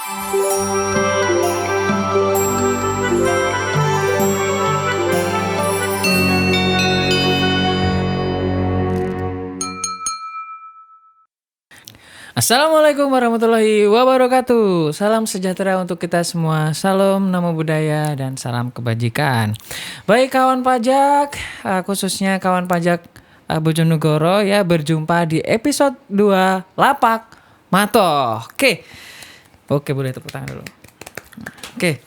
Assalamualaikum warahmatullahi wabarakatuh. Salam sejahtera untuk kita semua. Salam namo buddhaya dan salam kebajikan. Baik kawan pajak, khususnya kawan pajak Bojonegoro ya, berjumpa di episode 2 Lapak Matoh. Oke, boleh tepuk tangan dulu. Oke.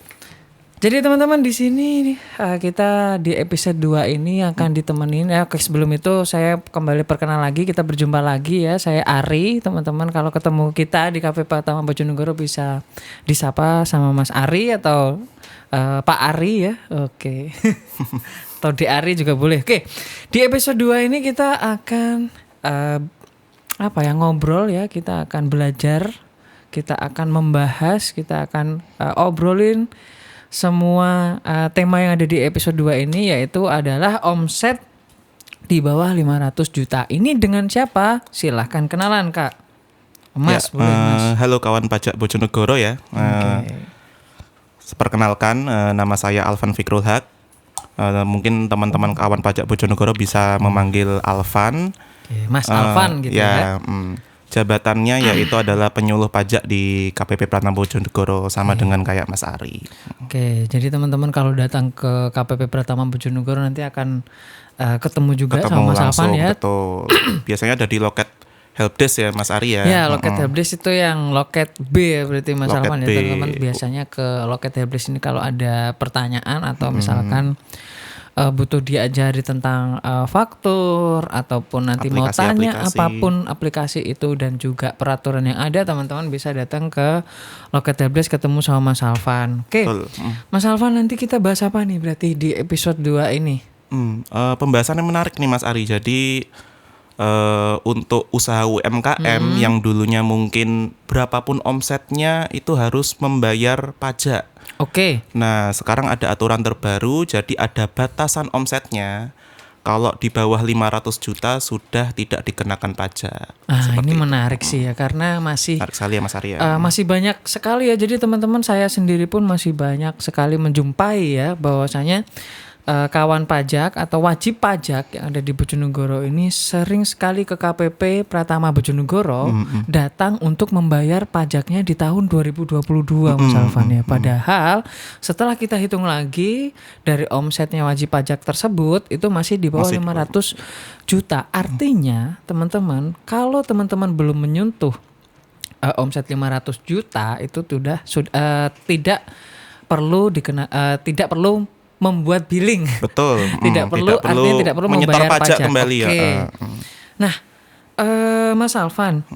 Jadi teman-teman di sini kita di episode 2 ini akan ditemenin ya. Oke, sebelum itu saya kembali perkenal lagi, kita berjumpa lagi ya. Saya Ari, teman-teman. Kalau ketemu kita di Cafe Pratama Bojonegoro bisa disapa sama Mas Ari atau Pak Ari ya. Oke. Atau Di Ari juga boleh. Oke. Di episode 2 ini kita akan ngobrol ya. Kita akan belajar, kita akan membahas, kita akan obrolin semua tema yang ada di episode 2 ini, yaitu adalah omset di bawah 500 juta. Ini dengan siapa? Silahkan kenalan Kak. Mas, boleh Mas. Halo kawan pajak Bojonegoro ya. Perkenalkan, nama saya Alvan Fikrul Haq. Mungkin teman-teman kawan pajak Bojonegoro bisa memanggil Alvan. Mas Alvan gitu ya. Jabatannya yaitu adalah penyuluh pajak di KPP Pratama Bojonegoro, sama dengan kayak Mas Ari. Oke, jadi teman-teman kalau datang ke KPP Pratama Bojonegoro nanti akan ketemu juga sama Mas Alvan ya. Betul. Biasanya ada di loket helpdesk ya Mas Ari ya. Ya, loket helpdesk itu yang loket B ya berarti Mas Loket Alvan ya. B. Teman-teman biasanya ke loket helpdesk ini kalau ada pertanyaan atau misalkan butuh diajari tentang faktur ataupun nanti mau tanya apapun aplikasi itu dan juga peraturan yang ada, teman-teman bisa datang ke loket helpdesk ketemu sama Mas Alvan. Oke. Mas Alvan, nanti kita bahas apa nih berarti di episode 2 ini? Pembahasan yang menarik nih Mas Ari. Jadi untuk usaha UMKM yang dulunya mungkin berapapun omsetnya itu harus membayar pajak. Oke. Nah, sekarang ada aturan terbaru, jadi ada batasan omsetnya. Kalau di bawah 500 juta sudah tidak dikenakan pajak. Ini menarik sih ya, karena masih menarik sekali ya Mas Ari ya. Masih banyak sekali ya. Jadi teman-teman, saya sendiri pun masih banyak sekali menjumpai ya bahwasanya kawan pajak atau wajib pajak yang ada di Bojonegoro ini sering sekali ke KPP Pratama Bojonegoro datang untuk membayar pajaknya di tahun 2022 Mas Alvan ya. Padahal setelah kita hitung lagi dari omsetnya wajib pajak tersebut itu masih di bawah 500 juta. Artinya teman-teman, kalau teman-teman belum menyentuh omset 500 juta itu sudah tidak perlu tidak perlu membuat billing. Betul. Tidak perlu menyetor membayar pajak kembali ya. Nah, Mas Alvan,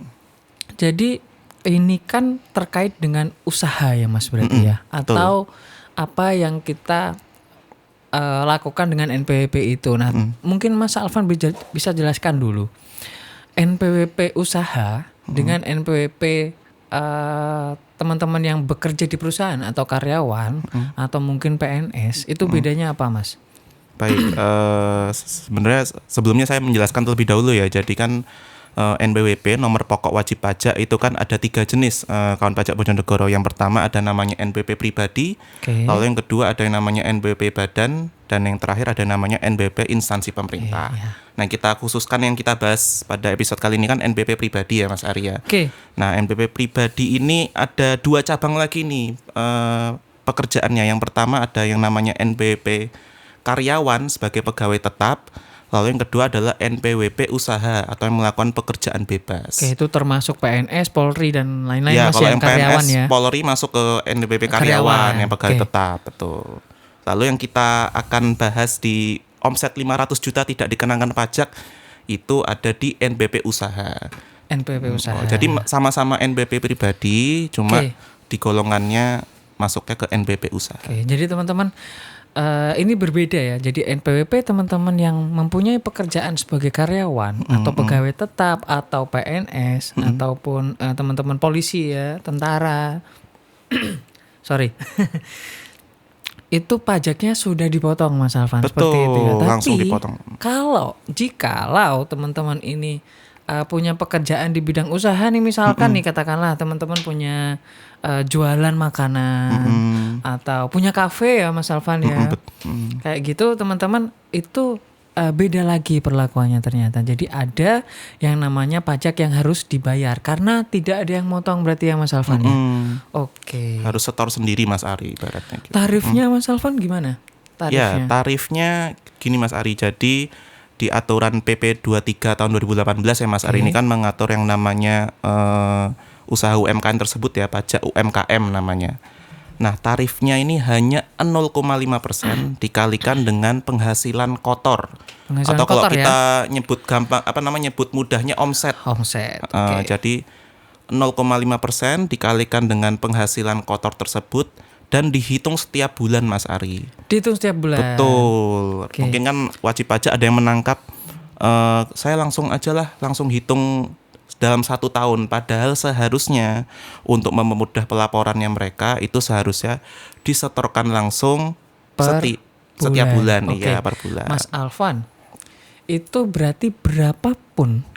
jadi ini kan terkait dengan usaha ya Mas berarti ya, atau apa yang kita lakukan dengan NPWP itu. Nah, mungkin Mas Alvan bisa jelaskan dulu NPWP usaha dengan NPWP teman-teman yang bekerja di perusahaan atau karyawan atau mungkin PNS itu bedanya apa Mas? Baik, sebenarnya sebelumnya saya menjelaskan terlebih dahulu ya. Jadi kan NPWP, nomor pokok wajib pajak, itu kan ada 3 jenis kawan pajak Bojonegoro. Yang pertama ada namanya NPWP pribadi, lalu yang kedua ada yang namanya NPWP badan, dan yang terakhir ada namanya NPWP instansi pemerintah. Nah, kita khususkan yang kita bahas pada episode kali ini kan NPWP pribadi ya Mas Arya. Nah, NPWP pribadi ini ada 2 cabang lagi nih pekerjaannya. Yang pertama ada yang namanya NPWP karyawan sebagai pegawai tetap. Lalu yang kedua adalah NPWP usaha atau yang melakukan pekerjaan bebas. Itu termasuk PNS, Polri dan lain-lain ya, Mas kalau yang karyawan ya. Polri masuk ke NPWP karyawan yang pegawai tetap, betul. Lalu yang kita akan bahas di omset 500 juta tidak dikenakan pajak itu ada di NPWP usaha. NPWP usaha. Jadi sama-sama NPWP pribadi, cuma di golongannya masuknya ke NPWP usaha. Jadi teman-teman, ini berbeda ya. Jadi NPWP teman-teman yang mempunyai pekerjaan sebagai karyawan atau pegawai tetap atau PNS ataupun teman-teman polisi ya, tentara. Sorry. Itu pajaknya sudah dipotong Mas Alvan. Betul, seperti itu ya. Tapi langsung dipotong. Jikalau teman-teman ini punya pekerjaan di bidang usaha nih, misalkan nih katakanlah teman-teman punya jualan makanan atau punya kafe ya Mas Alvan ya. Kayak gitu teman-teman itu beda lagi perlakuannya ternyata. Jadi ada yang namanya pajak yang harus dibayar karena tidak ada yang motong berarti ya Mas Alvan ya. Oke. Harus setor sendiri Mas Ari ibaratnya gitu. Tarifnya Mas Alvan gimana? Ya, tarifnya gini Mas Ari. Jadi di aturan PP 23 tahun 2018 ya Mas Ari ini kan mengatur yang namanya usaha UMKM tersebut ya, pajak UMKM namanya. Nah, tarifnya ini hanya 0,5% dikalikan dengan penghasilan kotor. Penghasilan Atau kalau kotor kita nyebut gampang nyebut mudahnya omset. Omset. Oke. Jadi 0,5% dikalikan dengan penghasilan kotor tersebut dan dihitung setiap bulan Mas Ari. Dihitung setiap bulan. Betul. Oke. Mungkin kan wajib pajak ada yang menangkap saya langsung hitung dalam 1 tahun. Padahal seharusnya untuk mempermudah pelaporannya mereka itu seharusnya disetorkan langsung setiap bulan. Oke. Iya, per bulan. Mas Alvan, itu berarti berapapun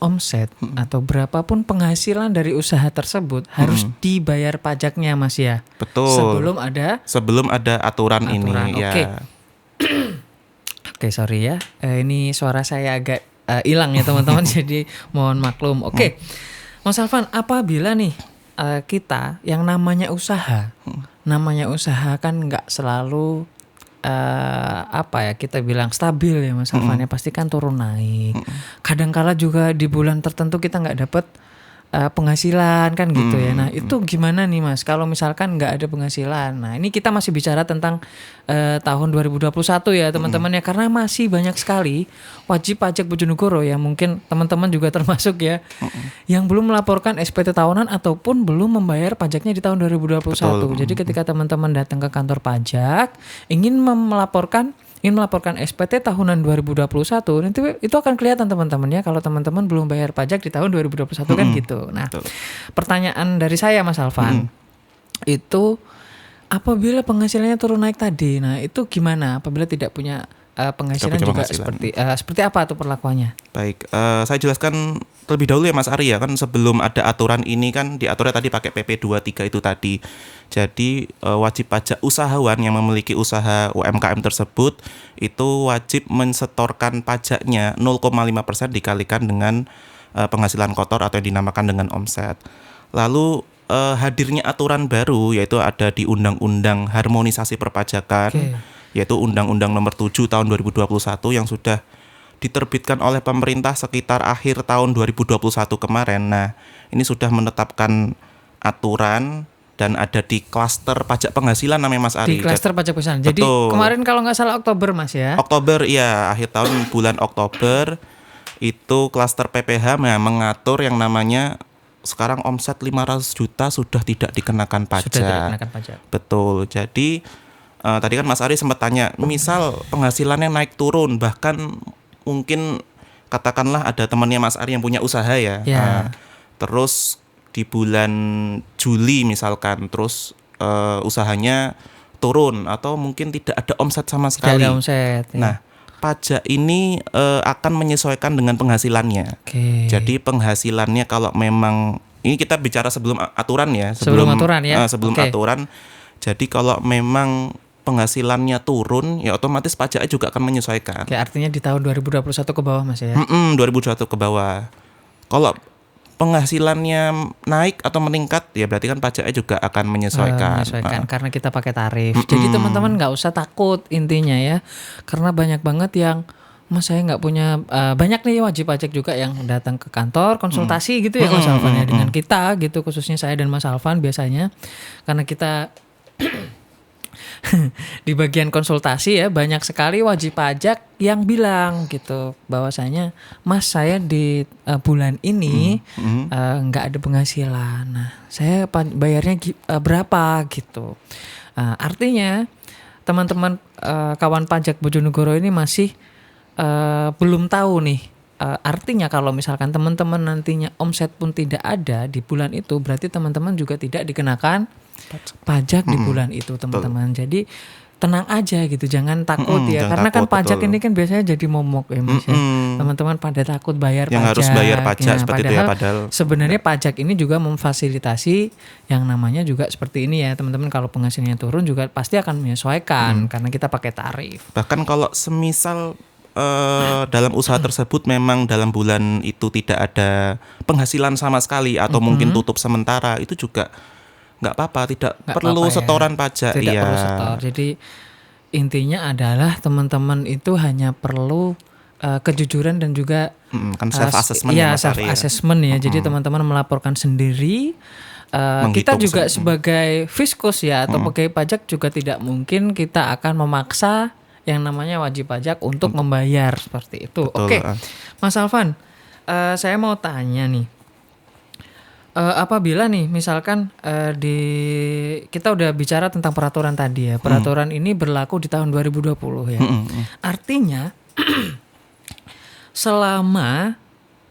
omset atau berapapun penghasilan dari usaha tersebut harus dibayar pajaknya Mas ya. Betul. Sebelum ada aturan ini ya. Oke. Oke, sorry ya. Ini suara saya agak hilang ya teman-teman jadi mohon maklum. Oke. Mas Alvan, apabila nih kita yang namanya usaha kan nggak selalu kita bilang stabil ya Mas Alvan ya, pasti kan turun naik. Kadangkala juga di bulan tertentu kita nggak dapat penghasilan kan gitu ya. Nah itu gimana nih Mas kalau misalkan nggak ada penghasilan? Nah ini kita masih bicara tentang tahun 2021 ya teman-teman ya, karena masih banyak sekali wajib pajak Bojonegoro yang mungkin teman-teman juga termasuk ya yang belum melaporkan SPT tahunan ataupun belum membayar pajaknya di tahun 2021. Betul. Jadi ketika teman-teman datang ke kantor pajak ingin melaporkan SPT tahunan 2021, nanti itu akan kelihatan teman-teman ya kalau teman-teman belum bayar pajak di tahun 2021 kan gitu. Nah, pertanyaan dari saya Mas Alvan, itu apabila penghasilannya turun naik tadi, nah itu gimana apabila tidak punya penghasilan juga seperti apa tuh perlakuannya? Baik, saya jelaskan terlebih dahulu ya Mas Ari ya, kan sebelum ada aturan ini kan diaturnya tadi pakai PP 23 itu tadi. Jadi wajib pajak usahawan yang memiliki usaha UMKM tersebut itu wajib mensetorkan pajaknya 0,5% dikalikan dengan penghasilan kotor atau yang dinamakan dengan omset. Lalu hadirnya aturan baru yaitu ada di Undang-Undang Harmonisasi Perpajakan, yaitu Undang-Undang Nomor 7 Tahun 2021 yang sudah diterbitkan oleh pemerintah sekitar akhir tahun 2021 kemarin. Nah, ini sudah menetapkan aturan dan ada di klaster pajak penghasilan namanya Mas Ari. Di klaster pajak penghasilan. Jadi kemarin kalau nggak salah Oktober Mas ya. Oktober iya, akhir tahun bulan Oktober itu klaster PPH mengatur yang namanya sekarang omset 500 juta sudah tidak dikenakan pajak. Sudah tidak dikenakan pajak. Betul. Jadi tadi kan Mas Ari sempat tanya, misal penghasilannya naik turun, bahkan mungkin katakanlah ada temannya Mas Ari yang punya usaha ya. Terus di bulan Juli misalkan, terus usahanya turun atau mungkin tidak ada omset sama sekali. Tidak ada omset. Ya. Nah, pajak ini akan menyesuaikan dengan penghasilannya. Jadi penghasilannya kalau memang ini kita bicara sebelum aturan ya, sebelum aturan ya. Aturan. Jadi kalau memang penghasilannya turun, ya otomatis pajaknya juga akan menyesuaikan. Artinya di tahun 2021 ke bawah Mas ya. 2021 ke bawah. Kalau penghasilannya naik atau meningkat, ya berarti kan pajaknya juga akan menyesuaikan. Karena kita pakai tarif. Jadi teman-teman nggak usah takut intinya ya, karena banyak banget yang Mas saya nggak punya banyak nih wajib pajak juga yang datang ke kantor konsultasi gitu ya Mas Alvan ya dengan kita gitu, khususnya saya dan Mas Alvan biasanya karena kita di bagian konsultasi ya banyak sekali wajib pajak yang bilang gitu bahwasanya Mas saya di bulan ini nggak ada penghasilan. Nah saya bayarnya berapa gitu. Artinya teman-teman kawan pajak Bojonegoro ini masih belum tahu nih. Artinya kalau misalkan teman-teman nantinya omset pun tidak ada di bulan itu, berarti teman-teman juga tidak dikenakan pajak di bulan itu teman-teman. Jadi tenang aja gitu, jangan takut ya. jangan Karena kan takut, pajak betul. ini kan biasanya jadi momok ya Mas ya. Teman-teman pada takut bayar Yang pajak. harus bayar pajak seperti itu ya, padahal padahal sebenarnya pajak ini juga memfasilitasi yang namanya juga seperti ini ya teman-teman. Kalau penghasilannya turun juga pasti akan menyesuaikan karena kita pakai tarif. bahkan kalau semisal dalam usaha tersebut memang dalam bulan itu tidak ada penghasilan sama sekali atau mungkin tutup sementara, itu juga nggak apa-apa, tidak Nggak perlu apa-apa ya. setoran pajak. Tidak Iya. perlu setor. Jadi intinya adalah teman-teman itu hanya perlu kejujuran dan juga Kan self assessment iya, ya Mas self Ari ya. assessment ya. Jadi teman-teman melaporkan sendiri. Kita Menghitung juga sebagai fiskus ya atau pegawai pajak juga tidak mungkin kita akan memaksa yang namanya wajib pajak untuk membayar seperti itu. Betul, Oke, Mas Alvan, saya mau tanya nih. Apabila nih misalkan kita udah bicara tentang peraturan tadi ya. Peraturan ini berlaku di tahun 2020 ya. Artinya selama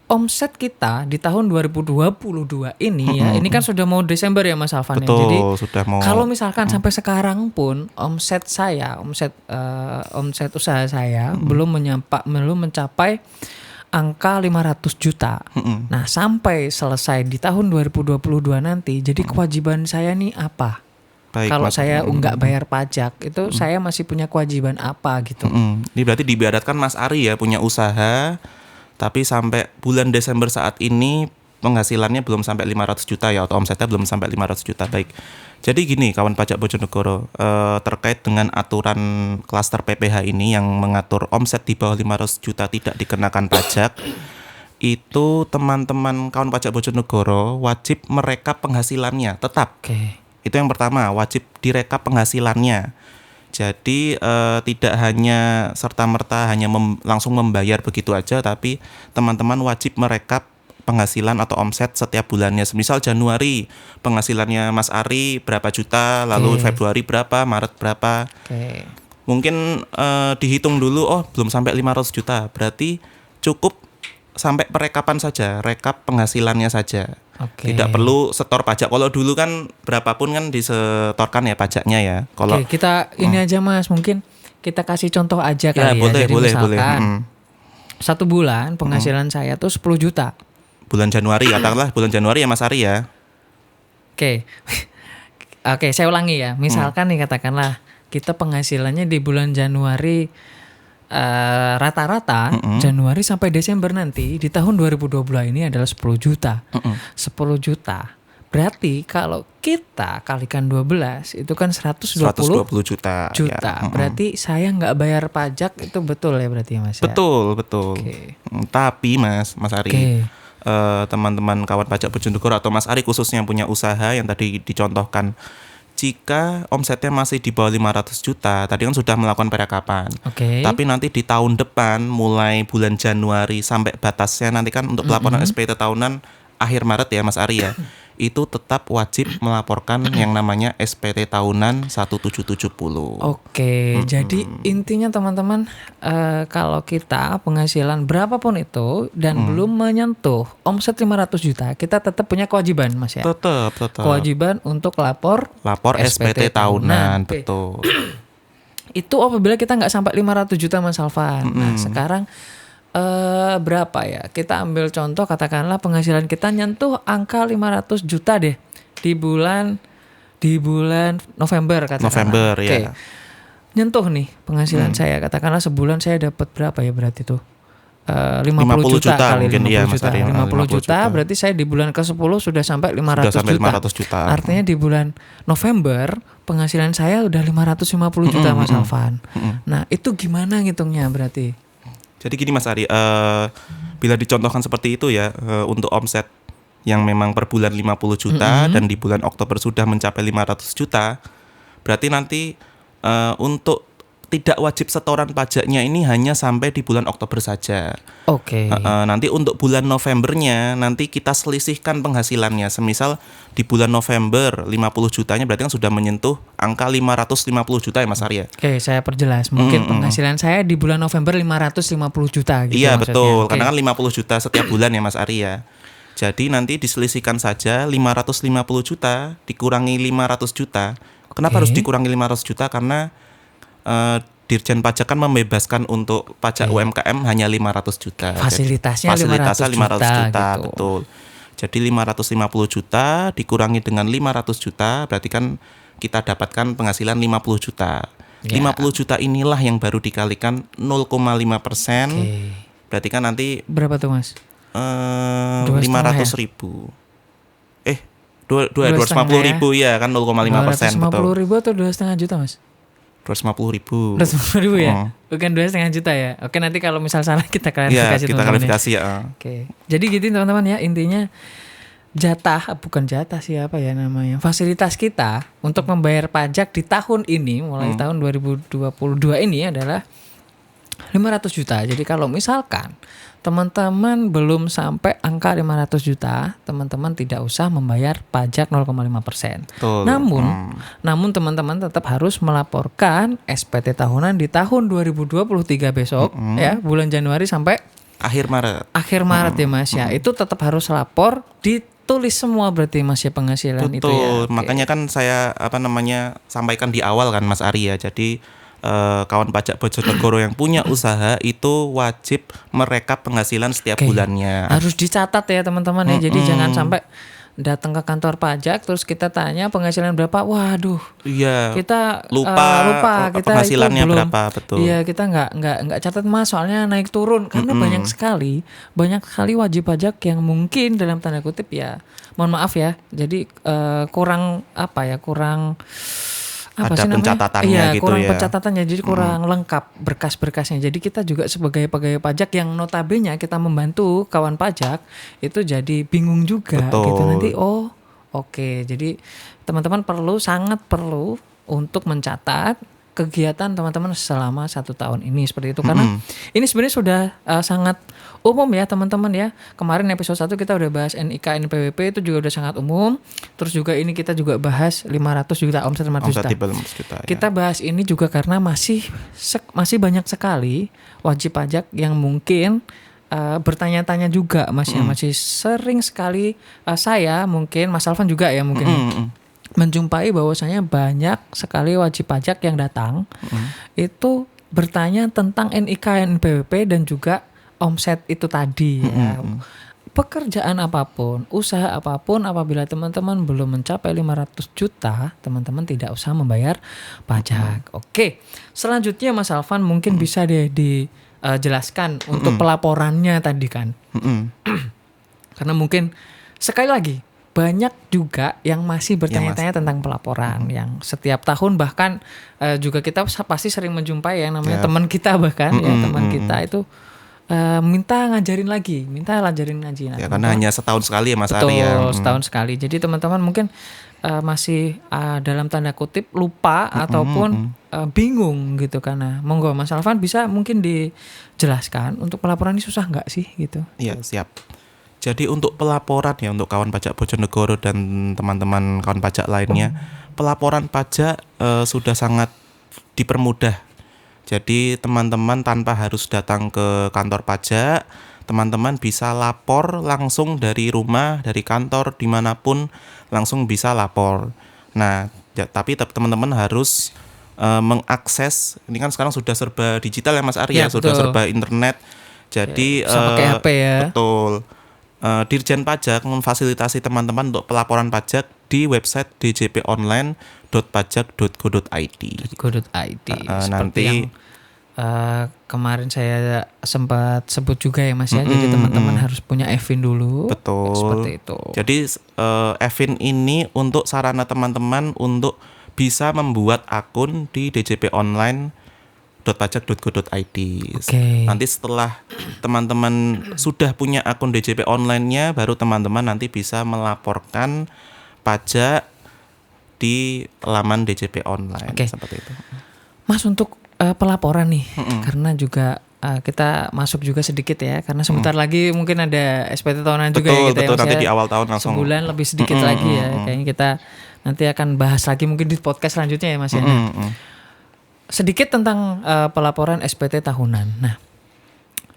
omset kita di tahun 2022 ini ya, ini kan sudah mau Desember ya Mas Alvan ya. Betul, Jadi sudah mau. kalau misalkan sampai sekarang pun omset usaha saya belum mencapai angka 500 juta. Nah, sampai selesai di tahun 2022 nanti, jadi kewajiban saya nih apa? Baik, Kalau Mas. saya nggak bayar pajak, itu saya masih punya kewajiban apa gitu? Ini berarti diibaratkan Mas Ari ya punya usaha, tapi sampai bulan Desember saat ini penghasilannya belum sampai 500 juta ya, atau omsetnya belum sampai 500 juta. Baik. Jadi gini kawan pajak Bojonegoro, terkait dengan aturan klaster PPH ini yang mengatur omset di bawah 500 juta tidak dikenakan pajak, itu teman-teman kawan pajak Bojonegoro wajib merekap penghasilannya tetap. Oke. Itu yang pertama, wajib direkap penghasilannya. Jadi tidak hanya serta-merta hanya langsung membayar begitu aja, tapi teman-teman wajib merekap penghasilan atau omset setiap bulannya. Semisal Januari penghasilannya Mas Ari berapa juta, lalu Februari berapa, Maret berapa. Oke. Mungkin dihitung dulu, oh belum sampai 500 juta, berarti cukup sampai perekapan saja, rekap penghasilannya saja. Oke. Tidak perlu setor pajak. Kalau dulu kan berapapun kan disetorkan ya pajaknya ya. Kalau Oke, kita ini aja Mas, mungkin kita kasih contoh aja ya kali boleh, ya. Jadi boleh. misalkan satu bulan penghasilan saya tuh 10 juta. Bulan Januari, katakanlah bulan Januari ya Mas Ari ya. Oke. Oke, saya ulangi ya. Misalkan nih katakanlah kita penghasilannya di bulan Januari rata-rata Januari sampai Desember nanti di tahun 2022 ini adalah 10 juta. 10 juta. Berarti kalau kita kalikan 12 itu kan 120 juta. juta. Ya. Berarti saya nggak bayar pajak, itu betul ya berarti ya Mas ya? Betul. Oke. Tapi Mas Ari, Oke. teman-teman kawan pajak Bojonegoro atau Mas Ari khususnya yang punya usaha yang tadi dicontohkan, jika omsetnya masih di bawah 500 juta, tadi kan sudah melakukan perekapan. Oke. Tapi nanti di tahun depan, mulai bulan Januari sampai batasnya nanti kan untuk pelaporan SPT tahunan akhir Maret ya Mas Ari ya, itu tetap wajib melaporkan yang namanya SPT tahunan 1770. Oke, jadi intinya teman-teman, kalau kita penghasilan berapapun itu dan belum menyentuh omset 500 juta, kita tetap punya kewajiban Mas ya. Tetap. Kewajiban untuk lapor SPT tahunan, Oke. betul. Itu apabila kita nggak sampai 500 juta Mas Alvan. Nah sekarang berapa ya? Kita ambil contoh katakanlah penghasilan kita nyentuh angka 500 juta deh di bulan November katakanlah. November Oke. ya. Nyentuh nih penghasilan saya katakanlah sebulan saya dapat berapa ya berarti tuh? 50 50 juta kali mungkin, 50 iya, juta. Mas Ari, 50 juta juta. berarti saya di bulan ke-10 sudah sampai 500 Sudah sampai juta. 500 juta. Artinya di bulan November penghasilan saya udah 550 juta Mas Alvan. Nah, itu gimana ngitungnya berarti? Jadi gini Mas Ari, bila dicontohkan seperti itu ya, untuk omset yang memang per bulan 50 juta dan di bulan Oktober sudah mencapai 500 juta, berarti nanti untuk tidak wajib setoran pajaknya ini hanya sampai di bulan Oktober saja. Oke. Nanti untuk bulan Novembernya nanti kita selisihkan penghasilannya. Semisal di bulan November 50 jutanya berarti kan sudah menyentuh angka 550 juta ya Mas Arya. Oke, saya perjelas. Mungkin penghasilan saya di bulan November 550 juta gitu. Iya maksudnya. betul, Oke. karena kan 50 juta setiap bulan ya Mas Arya. Jadi nanti diselisihkan saja 550 juta dikurangi 500 juta. Kenapa Oke. harus dikurangi 500 juta? Karena Dirjen Pajak kan membebaskan untuk pajak UMKM hanya 500 juta. Fasilitasnya Jadi, 500 juta, gitu. betul. Jadi 550 juta dikurangi dengan 500 juta berarti kan kita dapatkan penghasilan 50 juta. Ya. 50 juta inilah yang baru dikalikan 0,5%. Oke. Berarti kan nanti Berapa tuh Mas? 500 ribu. 250 ribu ya kan 0,5%, 250 betul. ribu atau 2,5 juta Mas? 250 ribu. 250 ribu ya? Bukan 2,5 juta ya? Oke, nanti kalau misal salah kita klarifikasi Ya, kita teman-teman klarifikasi ya. Oke. Jadi gitu teman-teman ya, intinya bukan jatah siapa ya namanya, fasilitas kita untuk membayar pajak di tahun ini mulai tahun 2022 ini adalah 500 juta. Jadi kalau misalkan teman-teman belum sampai angka 500 juta, teman-teman tidak usah membayar pajak 0,5%. Betul. Namun teman-teman tetap harus melaporkan SPT tahunan di tahun 2023 besok ya, bulan Januari sampai Akhir Maret ya Mas ya. Itu tetap harus lapor, ditulis semua berarti Mas ya penghasilan itu ya. Oke. Makanya kan saya sampaikan di awal kan Mas Ari ya. Jadi kawan pajak Bojonegoro yang punya usaha itu wajib merekap penghasilan setiap bulannya. Harus dicatat ya teman-teman ya. Jadi jangan sampai datang ke kantor pajak terus kita tanya penghasilan berapa. Waduh. Iya. Kita lupa kita penghasilannya itu belum, berapa, betul. Iya, kita nggak catat Mas, soalnya naik turun karena banyak sekali wajib pajak yang mungkin dalam tanda kutip ya, mohon maaf ya. Jadi kurang ada pencatatannya iya, gitu kurang ya. pencatatannya, jadi kurang lengkap berkas-berkasnya. Jadi kita juga sebagai pegawai pajak yang notabene kita membantu kawan pajak itu jadi bingung juga. Betul. Gitu nanti. Oke. Jadi teman-teman sangat perlu untuk mencatat kegiatan teman-teman selama 1 tahun ini seperti itu, karena ini sebenarnya sudah sangat umum ya teman-teman ya. Kemarin episode 1 kita udah bahas NIK NPWP, itu juga udah sangat umum. Terus juga ini kita juga bahas 500 juta omset 500 juta. Kita bahas ini juga karena masih banyak sekali wajib pajak yang mungkin bertanya-tanya juga Mas ya. Masih sering sekali saya mungkin Mas Alvan juga ya mungkin menjumpai bahwasanya banyak sekali wajib pajak yang datang itu bertanya tentang NIK NPWP dan juga omset itu tadi ya. Pekerjaan apapun, usaha apapun, apabila teman-teman belum mencapai 500 juta, teman-teman tidak usah membayar pajak. Oke, selanjutnya Mas Alvan mungkin bisa dijelaskan untuk pelaporannya tadi kan. Karena mungkin sekali lagi banyak juga yang masih bertanya-tanya tentang pelaporan yang setiap tahun, bahkan juga kita pasti sering menjumpai yang namanya teman kita bahkan teman kita itu minta ngajarin lagi. Nah, ya, karena hanya setahun sekali ya Mas Ari ya. Setahun sekali. Jadi teman-teman mungkin masih dalam tanda kutip lupa ataupun bingung gitu, karena monggo Mas Alvan bisa mungkin dijelaskan untuk pelaporan ini susah nggak sih gitu? Iya, siap. Jadi untuk pelaporan ya, untuk kawan pajak Bojonegoro dan teman-teman kawan pajak lainnya, pelaporan pajak sudah sangat dipermudah. Jadi teman-teman tanpa harus datang ke kantor pajak, teman-teman bisa lapor langsung dari rumah, dari kantor, dimanapun langsung bisa lapor. Nah, tapi teman-teman harus mengakses, ini kan sekarang sudah serba digital ya Mas Ari ya, sudah serba internet. Jadi bisa pakai HP ya. Betul. Dirjen Pajak memfasilitasi teman-teman untuk pelaporan pajak di website djponline.pajak.go.id. Seperti yang kemarin saya sempat sebut juga ya Mas ya. Jadi teman-teman harus punya EVIN dulu. Betul. Seperti itu. Jadi EVIN ini untuk sarana teman-teman untuk bisa membuat akun di djponline.pajak.go.id. Nanti setelah teman-teman sudah punya akun DJP online-nya, baru teman-teman nanti bisa melaporkan pajak di laman DJP online. Seperti itu. Mas, untuk pelaporan nih, karena juga kita masuk juga sedikit ya, karena sebentar lagi mungkin ada SPT tahunan juga ya kita. Betul, nanti di awal tahun langsung. Sebulan lebih sedikit lagi ya. Kayaknya kita nanti akan bahas lagi mungkin di podcast selanjutnya ya Mas ya. Sedikit tentang pelaporan SPT tahunan. Nah,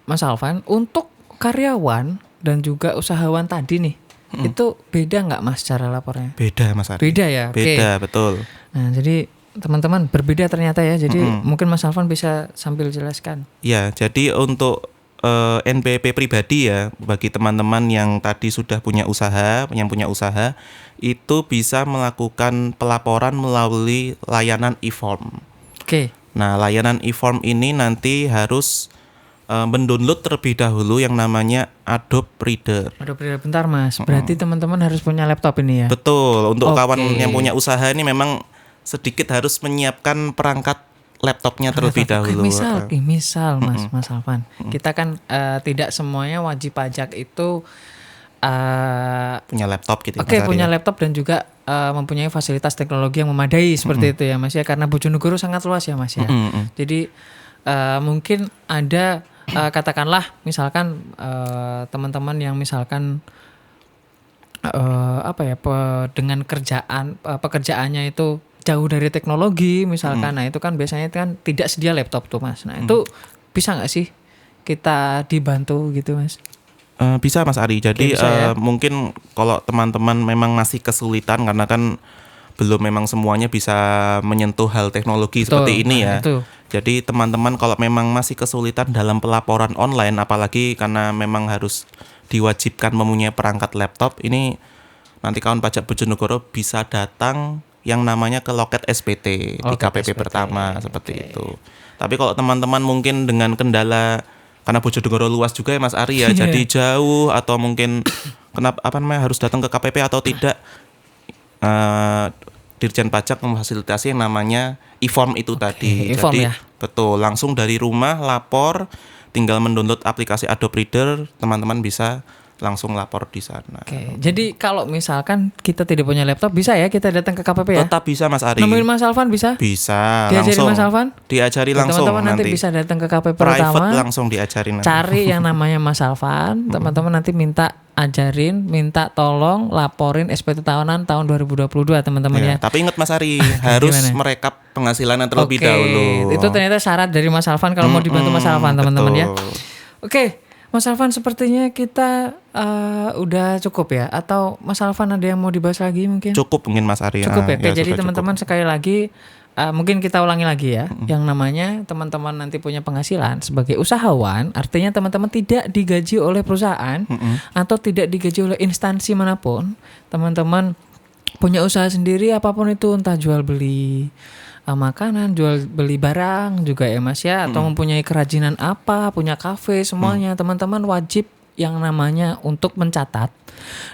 Mas Alvan, untuk karyawan dan juga usahawan tadi nih, itu beda nggak Mas cara lapornya? Beda Mas Ari. Beda ya? Beda, betul. Nah, jadi teman-teman berbeda ternyata ya. Jadi mungkin Mas Alvan bisa sambil jelaskan. Ya, jadi untuk NPWP pribadi ya, bagi teman-teman yang tadi sudah punya usaha, itu bisa melakukan pelaporan melalui layanan e-form. Oke. Nah, layanan e-form ini nanti harus mendownload terlebih dahulu yang namanya Adobe Reader. Aduh, bentar Mas. Berarti teman-teman harus punya laptop ini ya. Betul, untuk Oke. kawan yang punya usaha ini memang sedikit harus menyiapkan perangkat laptopnya terlebih dahulu. Misal Mas Alvan, kita kan tidak semuanya wajib pajak itu Punya laptop gitu. Oke, Mas Ari punya ya. laptop dan juga mempunyai fasilitas teknologi yang memadai seperti itu ya Mas ya, karena Bojonegoro sangat luas ya Mas ya. Jadi mungkin ada katakanlah misalkan teman-teman yang misalkan dengan pekerjaannya itu jauh dari teknologi misalkan. Nah, itu kan biasanya kan tidak sedia laptop tuh Mas. Nah, itu bisa nggak sih kita dibantu gitu Mas? Bisa Mas Ari. Jadi Oke, bisa ya. mungkin kalau teman-teman memang masih kesulitan karena kan belum memang semuanya bisa menyentuh hal teknologi Betul, seperti ini ya. itu. Jadi teman-teman kalau memang masih kesulitan dalam pelaporan online, apalagi karena memang harus diwajibkan mempunyai perangkat laptop, ini nanti kawan pajak Bojonegoro bisa datang yang namanya ke loket SPT di Loket KPP SPT. pertama seperti itu. Tapi kalau teman-teman mungkin dengan kendala karena Bojonegoro luas juga ya Mas Ari ya, jadi jauh atau mungkin harus datang ke KPP atau tidak, Dirjen Pajak memfasilitasi yang namanya e-form itu tadi. e-form Jadi ya. betul, langsung dari rumah lapor, tinggal mendownload aplikasi Adobe Reader, teman-teman bisa langsung lapor di sana. Oke, jadi kalau misalkan kita tidak punya laptop bisa ya kita datang ke KPP ya? Tetap bisa Mas Ari. Nemuin Mas Alvan bisa? Bisa. Diajari langsung. Mas Alvan? Diajari Ya, langsung teman-teman nanti bisa datang ke KPP private pertama, langsung diajarin nanti. cari yang namanya Mas Alvan, teman-teman nanti minta tolong laporin SPT tahunan tahun 2022 teman-teman ya. Tapi ingat Mas Ari, harus Gimana? merekap penghasilannya terlebih Oke, dahulu. itu ternyata syarat dari Mas Alvan kalau mau dibantu Mas Alvan teman-teman ya. betul. Oke, Mas Alvan sepertinya kita udah cukup ya, atau Mas Alvan ada yang mau dibahas lagi mungkin? Cukup mungkin Mas Ari. Cukup ya. Oke, Ya, jadi sudah teman-teman sekali lagi mungkin kita ulangi lagi ya. Yang namanya teman-teman nanti punya penghasilan sebagai usahawan, artinya teman-teman tidak digaji oleh perusahaan atau tidak digaji oleh instansi manapun. Teman-teman punya usaha sendiri apapun itu, entah jual beli makanan, jual beli barang juga ya Mas ya, atau mempunyai kerajinan apa, punya kafe, semuanya teman-teman wajib yang namanya untuk mencatat.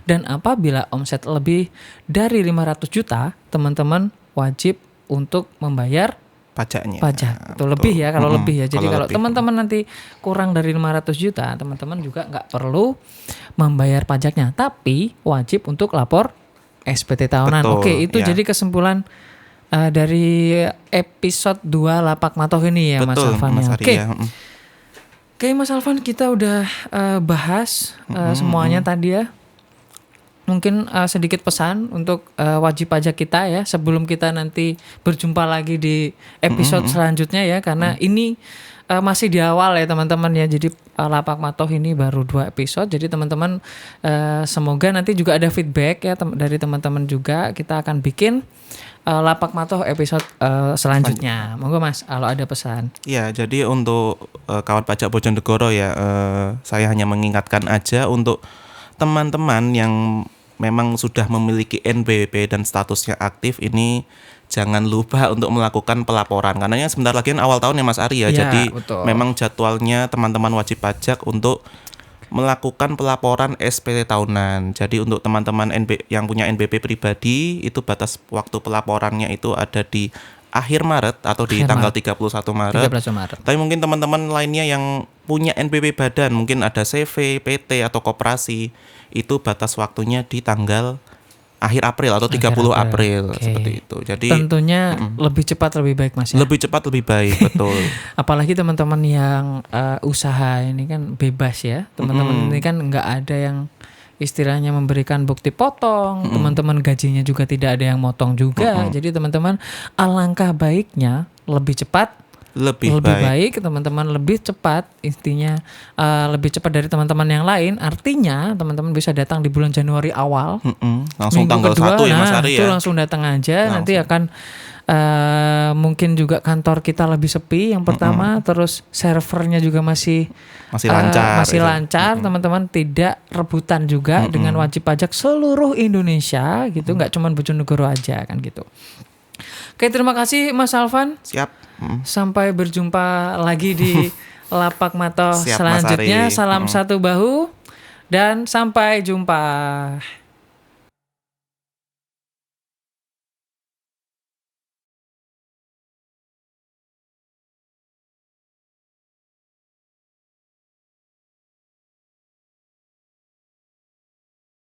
Dan apabila omset lebih dari 500 juta, teman-teman wajib untuk membayar pajaknya. pajak. Itu lebih ya kalau lebih ya. Jadi kalau lebih. teman-teman nanti kurang dari 500 juta, teman-teman juga nggak perlu membayar pajaknya, tapi wajib untuk lapor SPT tahunan. Betul, Oke, itu ya. jadi kesimpulan dari episode 2 Lapak Matoh ini ya Betul, Mas Alvan. Mas ya. Ari Oke. ya. Oke Mas Alvan, kita udah bahas semuanya tadi ya. Mungkin sedikit pesan untuk wajib pajak kita ya, sebelum kita nanti berjumpa lagi di episode selanjutnya ya, karena ini masih di awal ya teman-teman ya. Jadi Lapak Matoh ini baru 2 episode. Jadi teman-teman semoga nanti juga ada feedback ya dari teman-teman juga. Kita akan bikin Lapak Matoh episode selanjutnya. Monggo Mas, kalau ada pesan. Ya, jadi untuk kawan pajak Bojonegoro ya, saya hanya mengingatkan aja untuk teman-teman yang memang sudah memiliki NPWP dan statusnya aktif ini, jangan lupa untuk melakukan pelaporan karena ini sebentar lagi kan awal tahun ya Mas Ari ya. Ya, Jadi betul. memang jadwalnya teman-teman wajib pajak untuk melakukan pelaporan SPT tahunan. Jadi untuk teman-teman yang punya NPWP pribadi itu batas waktu pelaporannya itu ada di akhir Maret atau di Akhir tanggal Maret. 31 Maret. 13 Maret. Tapi mungkin teman-teman lainnya yang punya NPWP badan, mungkin ada CV, PT atau koperasi, itu batas waktunya di tanggal akhir April atau 30 April, Oke. seperti itu. Jadi Tentunya lebih cepat lebih baik Mas ya. lebih cepat lebih baik, betul. Apalagi teman-teman yang usaha ini kan bebas ya. Teman-teman ini kan nggak ada yang istilahnya memberikan bukti potong. Teman-teman gajinya juga tidak ada yang motong juga. Jadi teman-teman alangkah baiknya lebih cepat Lebih baik, teman-teman lebih cepat, intinya lebih cepat dari teman-teman yang lain. Artinya teman-teman bisa datang di bulan Januari awal, Langsung minggu tanggal kedua, 1 ya Mas Ari itu ya. langsung datang aja. Langsung. Nanti akan mungkin juga kantor kita lebih sepi yang pertama, terus servernya juga masih lancar. lancar, teman-teman tidak rebutan juga dengan wajib pajak seluruh Indonesia gitu, nggak cuma Bojonegoro aja kan gitu. Oke, terima kasih Mas Alvan. Siap. Sampai berjumpa lagi di Lapak Mato Siap, Mas selanjutnya. Ari. Salam satu bahu dan sampai jumpa.